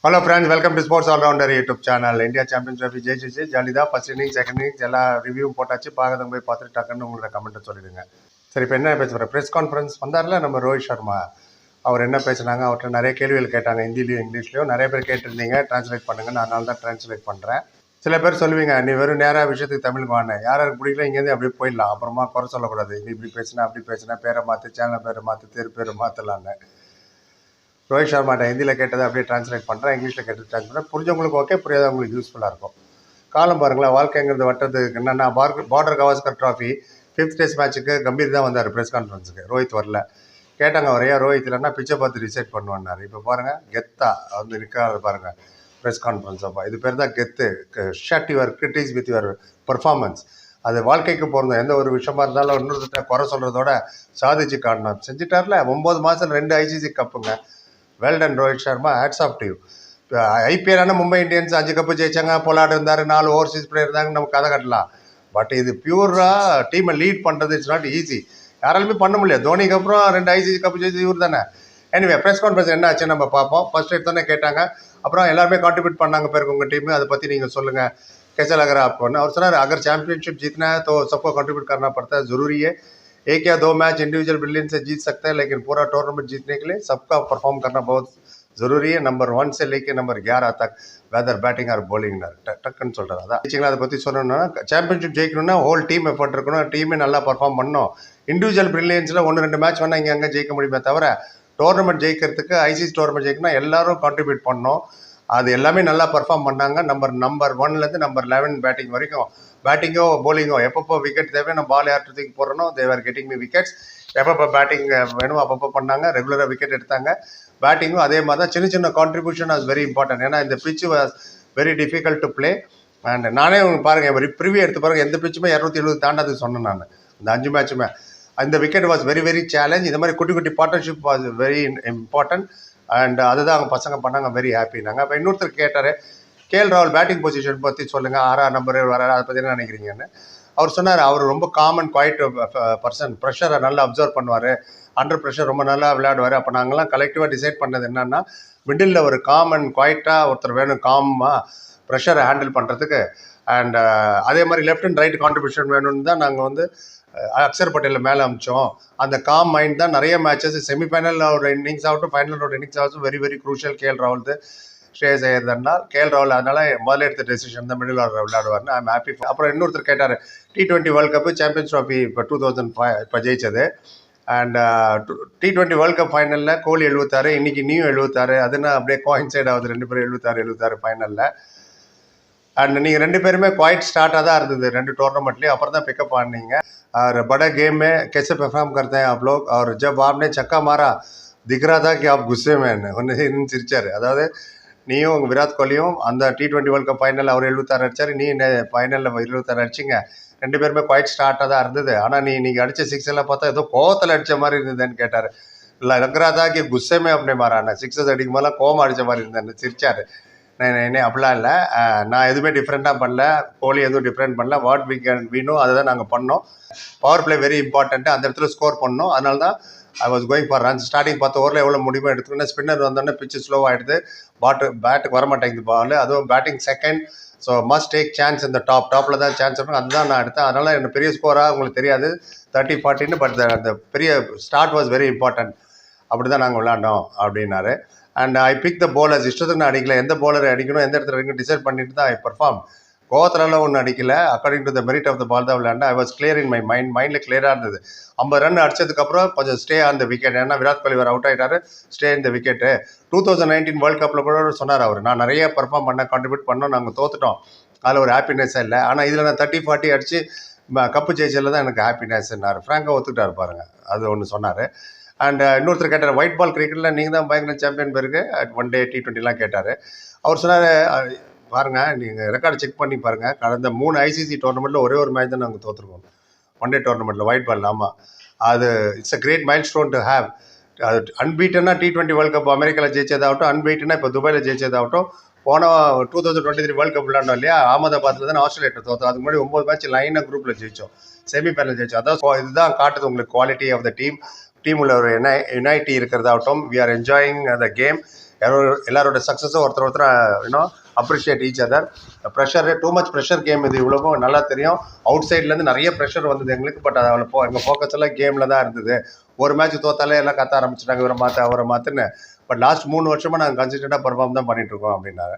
Hello friends, welcome to sports allrounder YouTube channel. India champions trophy ஜெயிச்சிச்சு, jolly தான். First innings, second innings எல்லா ரிவ்யூவும் போட்டாச்சு. பார்க்கறவங்க போய் பார்த்துட்டு டக்குன்னு உங்களோட கமெண்ட்டை சொல்லிடுங்க. சரி, இப்போ என்ன பேச போகிறேன்? ப்ரெஸ் கான்ஃபரன்ஸ் வந்தார்ல நம்ம ரோஹித் சர்மா. அவர் என்ன பேசுனாங்க? அவர்கிட்ட நிறைய கேள்விகள் கேட்டாங்க, ஹிந்திலையும் இங்கிலீஷ்லையும். நிறைய பேர் கேட்டிருந்தீங்க, டிரான்ஸ்லேட் பண்ணுங்க. நான் அதனால தான் டிரான்ஸ்லேட் பண்ணுறேன். சில பேர் சொல்லுவீங்க, நீ வெறும் நேராக விஷயத்துக்கு தமிழுக்கு வாங்க, யாருக்கு பிடிக்கல இங்கேருந்து அப்படியே போயிடலாம், அப்புறமா குறை சொல்லக்கூடாது. நீ இப்படி பேசினா அப்படி பேசினா, பேரை மாற்று, சேனல் பேரை மாற்று, தெரு பேரை மாற்றலான்னு. ரோஹித் சர்மாட்ட ஹிந்தியில் கேட்டதை அப்படியே டிரான்ஸ்லேட் பண்ணுறேன், இங்கிலீஷில் கேட்டு டிரான்ஸ்லேட் பண்ணுறேன். புரிஞ்சவங்களுக்கு ஓகே, புரியாதவங்களுக்கு யூஸ்ஃபுல்லாக இருக்கும். காலம் பாருங்களேன், வாழ்க்கைங்கிறது வட்டத்துக்கு என்னென்னா, border Gavaskar trophy 5th test மேட்ச்சுக்கு கம்பீர் தான் வந்தார் ப்ரெஸ் கான்ஃபரன்ஸுக்கு. ரோஹித் வரல. கேட்டாங்க அவர், ஏன் ரோஹித் இல்லைன்னா பிச்சை பார்த்து டிசைட் பண்ணுவார். இப்போ பாருங்கள், கெத்தா வந்து நிற்காது பாருங்கள் ப்ரெஸ் கான்ஃபரன்ஸ். அப்போ இது பேர் தான் கெத்து. Shut your critics with your performance. அது வாழ்க்கைக்கு போகிறோம். எந்த ஒரு விஷயமா இருந்தாலும் இன்னொருத்த குறை சொல்கிறதோட சாதிச்சு காட்டணும். செஞ்சுட்டார்ல, 9 மாதம் 2 ICC கப்புங்க. Well done Rohit Sharma, hats off to you. IPL Mumbai Indians 5 cup ஜெயிச்சாங்க, பொலாட் இருந்தார், 4 ஓவர்சீஸ் பிளேயர் இருந்தாங்க, நம்ம கதை கட்டலாம். பட் இது பியூராக டீமை லீட் பண்ணுறது இட்ஸ் நாட் ஈஸி. யாராலுமே பண்ண முடியாது. தோனிக்கு அப்புறம் 2 ICC கப்பு ஜெயிச்சு இவர் தானே. எனிவே, ப்ரெஸ் கான்ஃபரன்ஸ் என்ன ஆச்சுன்னு நம்ம பார்ப்போம். ஃபர்ஸ்ட் எடுத்தோன்னே கேட்டாங்க, அப்புறம் எல்லாருமே கான்ட்ரிபியூட் பண்ணாங்க பேருக்கு உங்கள் டீமு, அதை பற்றி நீங்கள் சொல்லுங்கள், कैसा लग रहा है आपको? और सर, अगर चैंपियनशिप जीतना है तो सबको कंट्रीब्यूट करना पड़ता है, ज़रूरी है. 1 या 2 मैच इंडिविजुअल ब्रिलियंस से जीत सकते हैं, लेकिन पूरा टूर्नामेंट जीतने के लिए सबका परफॉर्म करना बहुत ज़रूरी है. नंबर 1 से लेके नंबर 11 तक, वेदर बैटिंग और बॉलिंग. டக்குன்னு சொல்கிறார். அதான் அதை பற்றி சொல்லணும்னா, சாம்பியன்ஷிப் ஜெயிக்கணும்னா ஹோல் டீம் எஃபர்ட் இருக்கணும், டீமே நல்லா பர்ஃபார்ம் பண்ணணும். இண்டிவிஜுவல் பிரில்லியன்ஸில் 1-2 மேட்ச் வேணால் இங்கே அங்கே ஜெயிக்க முடியுமே தவிர, டோர்னமெண்ட் ஜெயிக்கிறதுக்கு, ஐசிசி டோர்னமெண்ட் ஜெயிக்கணும்னா எல்லாரும் கான்ட்ரிபியூட் பண்ணணும். அது எல்லாமே நல்லா பர்ஃபார்ம் பண்ணாங்க. நம்பர் 1லேருந்து நம்பர் 11 பேட்டிங் வரைக்கும், பேட்டிங்கோ போலிங்கோ எப்பப்போ விக்கெட் தேவை, நம்ம பால் யார்ட்டுக்கு போடுறோம், தேவர் கெட்டிங் மீ விக்கெட்ஸ். எப்பப்போ பேட்டிங் வேணும் அப்பப்போ பண்ணாங்க, ரெகுலராக விக்கெட் எடுத்தாங்க. பேட்டிங்கும் அதே மாதிரி தான். சின்ன சின்ன கான்ட்ரிபியூஷன் வாஸ் வெரி இம்பார்ட்டன்ட். ஏன்னா இந்த பிச்சு was very difficult to play. And நானே பாருங்கள், ப்ரிவியூ எடுத்து பாருங்கள், எந்த பிச்சுமே 270 தாண்டாது சொன்னேன் நான். இந்த 5 மேட்சுமே அந்த wicket was very very challenge. இந்த மாதிரி குட்டி குட்டி partnership was very important. And அதுதான் அவங்க பசங்க பண்ணாங்க, வெரி ஹாப்பினாங்க. அப்போ இன்னொருத்தர் கேட்டார், கேஎல் ராகுல் பேட்டிங் பொசிஷன் பற்றி சொல்லுங்கள், 6ஆம் நம்பர் வராரு, அதை பற்றி என்ன நினைக்கிறீங்கன்னு. அவர் சொன்னார், அவர் ரொம்ப காமன் குவைட் பர்சன், ப்ரெஷரை நல்லா அப்சர்வ் பண்ணுவார், அண்டர் ப்ரெஷர் ரொம்ப நல்லா விளையாடுவார். அப்போ நாங்கள்லாம் கலெக்டிவாக டிசைட் பண்ணது என்னன்னா, மிடில் ஒரு காமன் குவைட்டாக ஒருத்தர் வேணும், காமாக ப்ரெஷரை ஹேண்டில் பண்ணுறதுக்கு. அண்ட் அதே மாதிரி லெஃப்ட் அண்ட் ரைட் கான்ட்ரிபியூஷன் வேணும்னு தான் நாங்கள் வந்து அக்ஷர் பட்டேலில் மேலே அமிச்சோம். அந்த காம் மைண்ட் தான் நிறைய மேட்சஸ், செமிஃபைனல் ஒரு இன்னிங்ஸ் ஆகட்டும், ஃபைனலோட இன்னிங்ஸ் ஆகட்டும், வெரி வெரி க்ரூஷியல். கேஎல் ராகுல், ஸ்ரேயஸ் ஐயர் இருந்தால் கேஎல் ராகுல் அதனால முதல்ல எடுத்த டெசிஷன் தான் மிடில் ஆர்டர் விளையாடுவார்னு. I'm happy. அப்புறம் இன்னொருத்தர் கேட்டார், T20 world cup champions trophy இப்போ 2005 இப்போ ஜெயிச்சது. அண்ட் T20 வேர்ல்ட் கப் ஃபைனலில் கோலி 76, இன்னைக்கு நீயும் 76. அதுனா அப்படியே கோயின்சைட் ஆகுது, 2 பேரும் 76 ஃபைனலில். அண்ட் நீங்கள் 2 பேருமே குவைட் ஸ்டார்ட்டாக தான் இருந்தது 2 टूर्नामेंटலேயும். அப்புறம் தான் பிக்கப் ஆனீங்க. और बड़ा गेम में कैसे परफॉर्म करते हैं आप लोग? और जब आपने छक्का मारा दिख रहा था कि आप गुस्से में ஒன்று சிரிச்சார். அதாவது நீயும் விராட் கோலியும் அந்த T20 வேர்ல்ட் கப் ஃபைனல் அவர் 76 அடிச்சார், நீ ஃபைனலில் 76 அடிச்சிங்க. 2 பேருமே குவைட் ஸ்டார்ட்டாக தான் இருந்தது. ஆனால் நீங்கள் அடித்த 6 எல்லாம் பார்த்தா ஏதோ கோவத்தில் அடித்த மாதிரி இருந்ததுன்னு கேட்டார். இல்லை, லக்ராதாக்கு குஸ்ஸேமே அப்படி மாறான 6 அடிக்கும் போதெல்லாம் கோவம் அடித்த மாதிரி இருந்தேன்னு சிரிச்சார். என்ன அப்படிலாம் இல்லை, நான் எதுவுமே டிஃப்ரெண்ட்டாக பண்ணல, கோலி எதுவும் டிஃப்ரெண்ட் பண்ணல. வாட் வி கேன் வீணும் அதை தான் நாங்கள் பண்ணோம். பவர் பிளே வெரி இம்பார்ட்டண்ட்டு, அந்த இடத்துல ஸ்கோர் பண்ணோம். அதனால தான் I was going for runs. Starting 10 ஓவரில் எவ்வளோ முடியுமோ எடுத்துக்கிட்டேன். ஸ்பின்னர் வந்தோடனே பிச்சு ஸ்லோவாகிடுது, பேட்டுக்கு வரமாட்டேங்குது பால், அதுவும் batting second. So must take chance இந்த டாப்பில் தான் சான்ஸ் இருக்கும், அதுதான் நான் எடுத்தேன். அதனால் எனக்கு பெரிய ஸ்கோராக உங்களுக்கு தெரியாது 30-40, பட் அந்த பெரிய ஸ்டார்ட் வாஸ் வெரி இம்பார்ட்டன்ட். அப்படி தான் நாங்கள் விளாண்டோம் அப்படின்னாரு. And I pick the bowlers. இஷ்டத்துக்கு நான் அடிக்கல, எந்த போலர் அடிக்கணும், எந்த இடத்துல அடிக்கணும் டிசைட் பண்ணிட்டு தான் ஐ பர்ஃபார்ம். கோவத்திலலாம் ஒன்றும் அடிக்கல, according to the merit of the ball தான் விளையாண்டேன். I was clear in my மைண்டில் கிளியராக இருந்தது. 50 ரன் அடிச்சதுக்கப்புறம் கொஞ்சம் ஸ்டே ஆன் த விக்கெட். ஏன்னா விராட் கோலி வேறு அவுட் ஆகிட்டாரு, ஸ்டே இந்த விக்கெட்டு. 2019 வேர்ல்ட் கப்பில் கூட சொன்னார் அவர், நான் நிறைய பர்ஃபார்ம் பண்ண, கான்ட்ரிபியூட் பண்ணோம், நாங்கள் தோத்துட்டோம், அதில் ஒரு ஹாப்பினஸ்ஸாக இல்லை. ஆனால் இதில் நான் 30-40 அடித்து கப்பு ஜெயிச்சதில் தான் எனக்கு ஹாப்பினஸ்ன்னாரு. ஃப்ராங்காக ஒத்துக்கிட்டார் பாருங்கள், அது ஒன்று சொன்னார். அண்ட் இன்னொருத்தர் கேட்டார், ஒயிட் பால் கிரிக்கெட்டில் நீங்கள் தான் பயங்கர சாம்பியன் பேருக்கு, 1 டே T20 கேட்டார். அவர் சொன்னார், பாருங்கள் நீங்கள் ரெக்கார்டு செக் பண்ணி பாருங்கள், கடந்த 3 ICC டோர்னமெண்ட்டில் ஒரே ஒரு மேட்ச் தான் நாங்கள் தோற்றுருக்கோம் 1 டே டோர்னமெண்ட்டில் ஒயிட் பால். ஆமாம், அது it's a great milestone to have. அது அன்பீட்டனா T20 வேர்ல்ட் கப் அமெரிக்காவில் ஜெயிச்சதாகட்டும், அன்பீட்டனா இப்போ துபாயில் ஜெயிச்சதாகட்டும். போன 2023 வேர்ல்ட் கப் விளையாண்டோம் இல்லையா, அகமதாபாத்தில் தான் ஆஸ்திரேலியா தோற்றோம். அதுக்கு முன்னாடி 9 மேட்ச் லைனாக குரூப்பில் ஜெயிச்சோம், செமிஃபைனல் ஜெயிச்சோம். அதான் இதுதான் காட்டுது உங்களுக்கு குவாலிட்டி ஆஃப் த டீம். டீமில் ஒரு யுனைட்டி இருக்கிறதாகட்டும். We are enjoying the game. எல்லாரோட சக்ஸஸும் ஒருத்தர் இன்னும் appreciate each other. Pressure too much pressure game இது, இவ்வளோவும் நல்லா தெரியும். அவுட் சைட்லேருந்து நிறைய ப்ரெஷர் வந்தது எங்களுக்கு. பட் அதில் எங்கள் ஃபோக்கஸ் எல்லாம் கேமில் தான் இருந்தது. ஒரு மேட்ச் தோத்தாலே எல்லாம் கத்த ஆரம்பிச்சிட்டாங்க, இவரை மாற்ற அவரை மாற்றுன்னு. பட் லாஸ்ட் 3 வருஷமாக நாங்கள் கன்சிஸ்டண்டாக பர்ஃபார்ம் தான் பண்ணிட்டுருக்கோம் அப்படின்னாரு.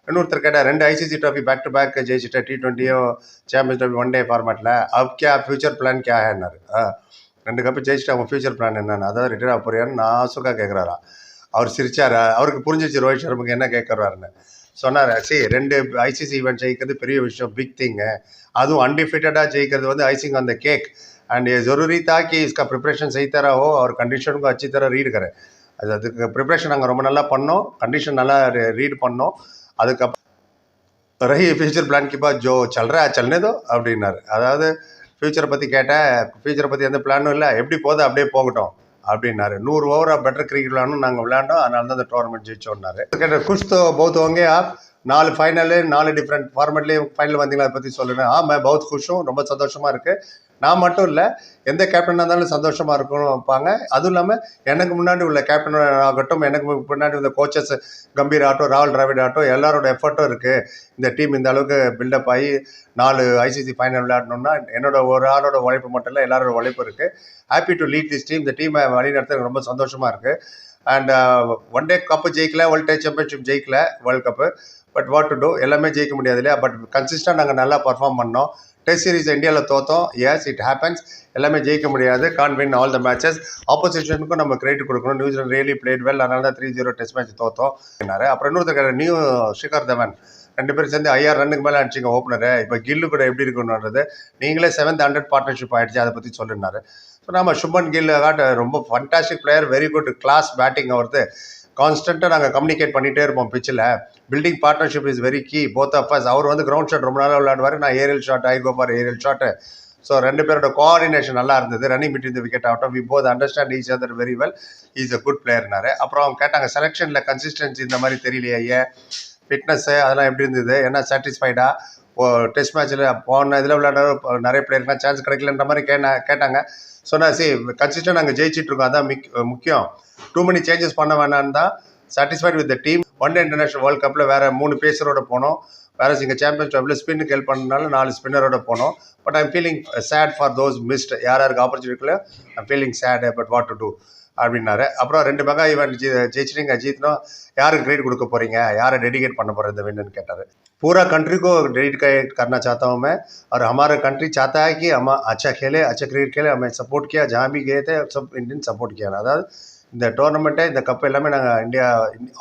இன்னொருத்தர் கேட்டால் 2 ICC trophy back to back ஜெயிச்சிட்டேன், T20யும் சாம்பியன்ஸ் ட்ராஃபி 1 டே ஃபார்மேட்டில். அப் கே ஃபியூச்சர் பிளான் கே ஹேன்னாரு. 2 கப்பு ஜெயிச்சுட்டு அவங்க ஃபியூச்சர் பிளான் என்னன்னு, அதாவது ரிட்டையர் ஆக போறியான்னு நாசுக்காக கேட்குறாரா. அவர் சிரிச்சார். அவருக்கு புரிஞ்சிச்சு ரோஹித் சர்மாக்கு என்ன கேட்குறாருன்னு. சொன்னார், 2 ஐசிசி ஈவெண்ட் ஜெயிக்கிறது பெரிய விஷயம், பிக் திங்கு. அதுவும் अनडिफिटेडा ஜெயிக்கிறது வந்து icing on the cake. And ये ज़रूरी था कि इसका प्रिपरेशन सही तरह हो और कंडीशन को अच्छी तरह रीड करें. அதுக்கு ப்ரிப்ரேஷன் நாங்கள் ரொம்ப நல்லா பண்ணோம், கண்டிஷன் நல்லா ரீட் பண்ணோம். அதுக்கப்புறம் ரஹி ஃபியூச்சர் பிளான் கி பாத் ஜோ சல் ரहा है चलने दो அப்படின்னாரு. அதாவது ஃபியூச்சரை பற்றி கேட்டேன், ஃபியூச்சரை பற்றி எந்த பிளானும் இல்லை, எப்படி போதும் அப்படியே போகட்டும் அப்படின்னாரு. 100 ஓவராக பெட்டர் கிரிக்கெட் விளாடணும் நாங்கள் விளையாண்டோம், அதனால தான் அந்த டோர்னமெண்ட் ஜெயிச்சோன்னாரு. கேட்ட குஷ் तो बहुत होंगे आप, 4 ஃபைனலு 4 டிஃப்ரெண்ட் ஃபார்மேட்லேயும் ஃபைனல் வந்தீங்களா, அதை பற்றி சொல்லுங்கள். मैं बहुत खुश हूँ, ரொம்ப சந்தோஷமாக இருக்குது. நான் மட்டும் இல்லை, எந்த கேப்டனாக இருந்தாலும் சந்தோஷமாக இருக்கணும் வைப்பாங்க. அதுவும் இல்லாமல் எனக்கு முன்னாடி உள்ள கேப்டன் ஆகட்டும், எனக்கு முன்னாடி உள்ள கோச்சஸ் கம்பீர் ஆகட்டும், ராகுல் டிராவிட் ஆகட்டும், எல்லாரோட எஃபர்ட்டும் இருக்குது. இந்த டீம் இந்த அளவுக்கு பில்டப் ஆகி 4 ஐசிசி ஃபைனல் விளையாடணும்னா என்னோட ஒரு ஆளோட உழைப்பு மட்டும் இல்லை, எல்லாரோட உழைப்பு இருக்குது. Happy to lead this team. இந்த டீமை வழிநடத்த ரொம்ப சந்தோஷமாக இருக்குது. அண்ட் 1 டே கப்பு ஜெயிக்கல, வேர்ல்டு டெஸ்ட் சாம்பியன்ஷிப் ஜெயிக்கல, world cup. But what to do, எல்லாமே ஜெயிக்க முடியாது இல்லையா. பட் கன்சிஸ்டன்ட் நாங்கள் நல்லா பர்ஃபார்ம் பண்ணோம். டெஸ்ட் சீரிஸ் இந்தியாவில் தோத்தோம், எஸ் இட் ஹேப்பன்ஸ். எல்லாமே ஜெயிக்க முடியாது, can win all the matches. ஆப்போசிஷனுக்கும் நம்ம கிரெடிட் கொடுக்கணும். நியூசிலாந்து ரியலி பிளேட் வெல், அதனால தான் 3-0 டெஸ்ட் மேட்ச் தோத்தோம். அப்புறம் இன்னொருத்தர் நியூ ஷிகர் தவன் 2 பேரும் சேர்ந்து 5000 ரன்னுக்கு மேலே அடிச்சிங்க ஓப்பனரு. இப்போ கில்லு கூட எப்படி இருக்குன்றது நீங்களே 7th 100 பார்ட்னர்ஷிப் ஆகிடுச்சு, அதை பற்றி சொல்லிருந்தாரு. ஸோ நம்ம சுப்மன் கில் ரொம்ப fantastic player, very good class batting. அவர்து கான்ஸ்டண்ட்டாக நாங்கள் கம்யூனிகேட் பண்ணிகிட்டே இருப்போம் பிச்சில். Building partnership is very key both of us. அவர் வந்து கிரவுண்ட் ஷாட் ரொம்ப நாளாக விளையாடுவார், நான் aerial shot, I go for aerial shot. So 2 பேரோட கோஆர்டினேஷன் நல்லா இருந்தது. ரன்னிங் பிட்வீன் த விக்கெட் ஆகட்டும், we both understand each other very well, is a good பிளேயர்னாரு. அப்புறம் அவங்க கேட்டாங்க, செலெக்ஷனில் கன்சிஸ்டன்சி இந்த மாதிரி தெரியலையே, ஏன் ஃபிட்னஸ்ஸு அதெல்லாம் எப்படி இருந்தது, என்ன சாட்டிஸ்ஃபைடா டெஸ்ட் மேட்ச்சில் போன இதில் விளையாட நிறைய பிளேயருக்குலாம் சான்ஸ் கிடைக்கலன்ற மாதிரி கேட்டாங்க. சொன்னால் கன்சிஸ்டன்ட் நாங்கள் ஜெயிச்சிட்ருக்கோம், அதான் முக்கியம். டூ மெனி சேஞ்சஸ் பண்ண வேணான்னு தான். Satisfied with the team. 1 day international world கப்பில் வேறு 3 பேசரோட போனோம். வேறு இங்கே சாம்பியன்ஸ் ட்ராஃபியில் ஸ்பின்னுக்கு ஹெல்ப் பண்ணனால 4 ஸ்பின்னரோட போனோம். But I'm feeling sad for those missed. யாருக்கு ஆப்பர்ச்சுனிட்டியில் I'm feeling sad, but what to do அப்படின்னாரு. அப்புறம் 2 மெகா ஈவெண்ட் ஜெயிச்சிட்டிங்க, ஜீத்தனும் யாருக்கு கிரெடிட் கொடுக்க போகிறீங்க, யாரை டெடிகேட் பண்ண போகிற இந்த வின்னு கேட்டார். पूरा कंट्री को डेडिकेट करना चाहता हूँ मैं, और हमारा कंट्री चाहता है कि हम अच्छा खेले, अच्छा क्रिकेट खेले. हमें सपोर्ट किया, जहाँ भी गए थे सब इंडियन सपोर्ट किया. அதாவது இந்த டோர்னமெண்ட்டை, இந்த கப் எல்லாமே நாங்கள் இந்தியா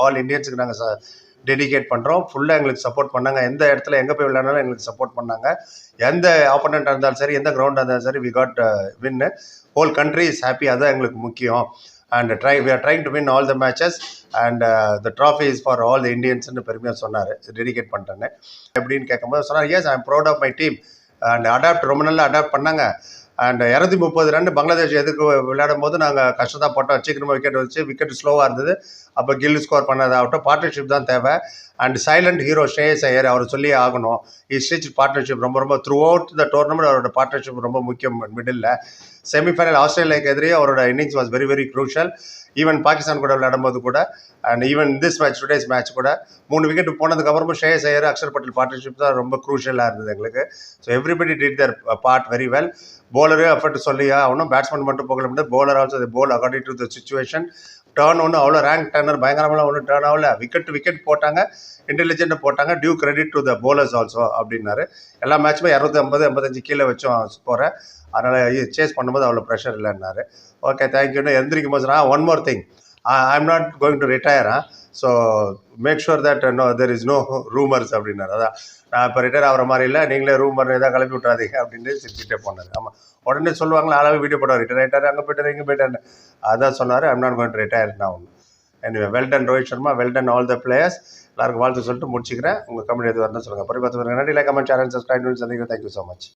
ஆல் இண்டியன்ஸுக்கு நாங்கள் டெடிகேட் பண்ணுறோம். ஃபுல்லாக எங்களுக்கு சப்போர்ட் பண்ணாங்க. எந்த இடத்துல எங்கே போய் விளையாடுனாலும் எங்களுக்கு சப்போர்ட் பண்ணாங்க. எந்த ஆப்போனண்ட்டாக இருந்தாலும் சரி, எந்த கிரவுண்டாக இருந்தாலும் சரி, we got win. Whole country is happy, அதுதான் எங்களுக்கு முக்கியம். And we are trying to win all the matches and the trophy is for all the Indians-னு பெருமையாக சொன்னார். டெடிகேட் பண்ணிட்டேன்னு எப்படின்னு கேட்கும்போது சொன்னார், yes I am proud of my team. And ரொம்ப நல்லா அடாப்ட் பண்ணாங்க. அண்ட் 230 ரன் பங்களாதேஷ் எதுக்கு விளையாடும் போது நாங்கள் கஷ்டத்தான் போட்டோம். சீக்கிரமாக விக்கெட் வச்சு, விக்கெட் ஸ்லோவாக இருந்தது. அப்போ கில் ஸ்கோர் பண்ணதாகட்டும், பார்ட்னர்ஷிப் தான் தேவை. And silent hero Shreyas Iyer, அவர் சொல்லியே ஆகணும். ஸ்டிச் பார்ட்னர்ஷிப் ரொம்ப த்ரூ அவுட் த டோர்னமெண்ட் அவரோட பார்ட்னர்ஷிப் ரொம்ப முக்கியம். மிடில் செமிஃபைனல் ஆஸ்திரேலியாவுக்கு எதிரே அவரோட innings was very very crucial. Even Pakistan கூட விளையாடும்போது கூட, and even this match, today's match கூட 3 விக்கெட் போனதுக்கப்புறமும் ஸ்ரேயஸ் ஐயர், அக்ஷர் பட்டேல் பார்ட்னர்ஷிப் தான் ரொம்ப க்ரூஷியலாக இருந்தது எங்களுக்கு. So everybody did their part very well. போலரே எஃபர்ட் சொல்லியா அவனும், பேட்ஸ்மேன் மட்டும் போகல முடியாது, bowler also the bowl according to the situation. Turn ஒன்றும் அவ்வளோ ரேங்க் டர்னர் பயங்கரமெல்லாம் ஒன்றும் டேர்ன் ஆகல. விக்கெட் போட்டாங்க, இன்டெலிஜென்ட் போட்டாங்க. Due credit to the bowlers also அப்படின்னாரு. எல்லா மேட்சுமே 250 85 கீழே வச்சோம் ஸ்கோரை. அதனால் சேஸ் பண்ணும்போது அவ்வளோ ப்ரெஷர் இல்லைன்னாரு. ஓகே, தேங்க்யூன்னு எந்திரிக்கும் போது one more thing, I am not going to retire. So make sure that no there is no rumours அப்படின்னாரு. அதான் நான் இப்போ ரிட்டையர் ஆகிற மாதிரி இல்லை, நீங்களே ரூமர் எதாவது கிளப்பி விட்றாதீங்க அப்படின்னு சிரிச்சுட்டே போனார். ஆமாம், உடனே சொல்லுவாங்களா, ஆளாவே வீடியோ போட்டார், ரிட்டையர் ஆகிட்டார், அங்கே போய்ட்டார், இங்கே போய்ட்டார். அதான் சொன்னார், ஐ am not going to retire நான் ஒன்று. Anyway, well done Rohit Sharma, well done all the players. எல்லாருக்கும் வாழ்த்து சொல்லிட்டு முடிச்சுக்கிறேன். உங்கள் கமெண்ட் எது வரணும்னு சொல்லுங்கள். பரிபாத்து நன்றி. Like, comment, share and subscribe. Thank you so much.